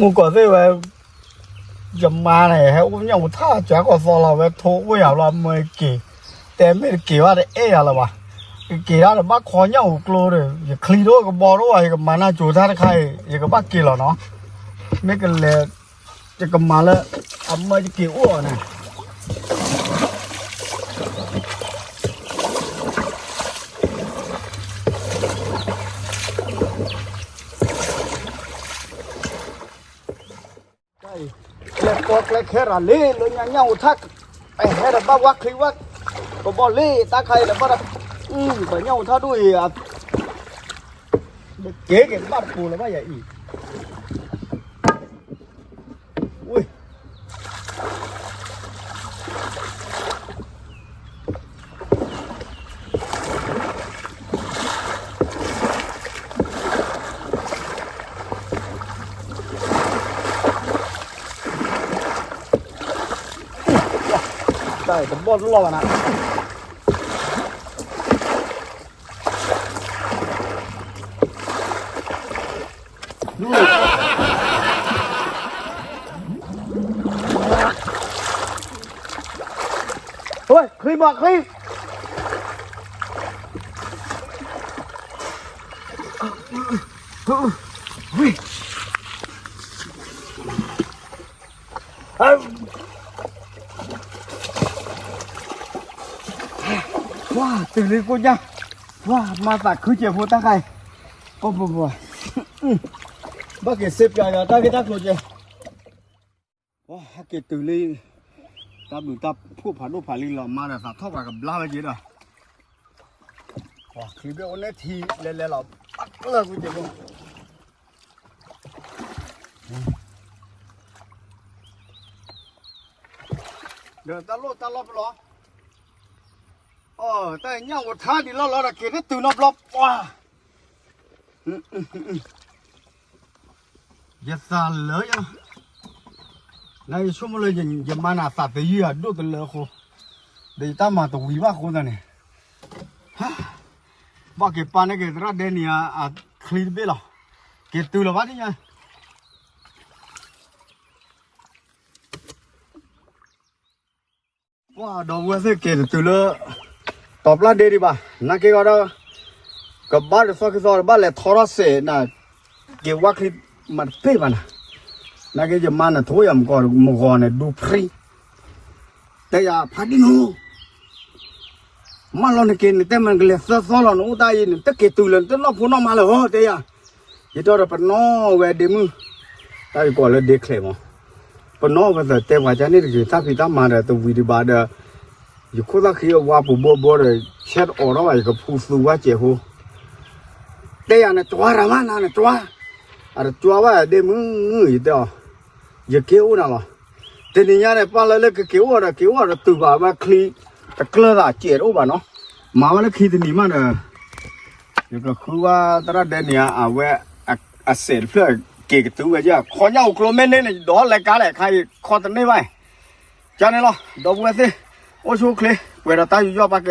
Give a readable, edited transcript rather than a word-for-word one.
我觉得喂，人妈呢，还我让我他家个说了喂，拖我要了没给，但没给我的爱了吧？给他的把宽腰过的，也可以多个包罗啊，一个马那就他的开，一个把给了喏，没个来，这个马了，啊没就给我呢。เลยปอกเลยแค่ระเล่เลยยังยังอุทักไอ้แค่ระบ้าวักคลีวักก็บอเล่ตาใครระบ้าแต่ยังอุทักด้วยอ่ะเก๋เก๋บ้าปูเลยว่าใหญ่อีอุ้ยได้แต่บอลรอดนะเฮ้ยคลีบอกคลีเฮ้ยว้าตื่นเลยกูยังว้ามาตักคือเจ็บหัวตาใครโอ้โหบ้าเกศเสพยาตาเกตักโลเจว้าเกตื่นเลยตาดูตาผู้ผ่านรูปผ่านลิงหล่อมาแต่สัตว์ทอดกับลาไปจีน่ะว้าคลิปเดียวนี้ทีเล่นๆเราปักเลยกูเจ็บเดินตาโลตาลบหรอแต่เนี่ยว่าท่าดีแล้วเราเกิดได้ตื่นรอบๆว้าอย่าสั่นเลยอ่ะนายช่วยมาเลยอย่ามาหน้าสัตว์แต่ยี่ห้อดูตัวเลยโคเดี๋ยวตามมาตัววิวาโคตรเนี่ยฮะว่าเก็บปานเนี่ยเก็บระเดนี่คลีนไปหรอเก็บตื่นแล้ววะที่เนี่ยว้าดอกวัวเสกเก็บตื่นเลยตอบละเดดีบ่านักเก็บก็ได้กับบ้านสักส่วนบ้านเลยทอร์เสน่ะเก็บว่าคลิปมันเป๊ะป่ะนะนักเก็บจะมาน่ะทุ่ยมก่อนมุกเนี่ยดูฟรีแต่อย่าพัดดิโนมาลองเก็บนี่แต่มันก็เลยซ้อๆลองอุตายนี่แต่เก็บตัวเลยแต่น้องพูน้องมาเลยโหแต่อย่าจะต้องรับน้องเวดมือแต่ก่อนเลยเด็กเลยมั้งปน้องก็จะแต่ว่าจะนี่คือถ้าพี่ตามมาเนี่ยตัววิดีโอเดอยู่คนละคือว่าผู้บ่เลยเช็ดออกแล้วไอ้ก็ผู้สูว่าเจ้าหูแต่อย่างนั้นตัวเรามันนั่นตัวอะไรตัวว่าเดี๋ยวมึงอีเดียวอย่าเกี่ยวนะล่ะแต่นี่ยังเนี่ยพอเลยก็เกี่ยวอะไรตัวว่าคลีตะเกลือเจี๊ยบบ้านเนาะมาวันละคลีตัวนี้มันอยู่ก็คือว่าตอนเดี๋ยวนี้เวเสร็จเพื่อเกี่ยวตัวจะขอเงากลัวแม่เนี่ยดออะไรกันเลยใครขอตัวนี้ไว้จานนี้ล่ะดอกบัวสิโอ้ชูคลีเวลาตายอยู่ยอดปากแก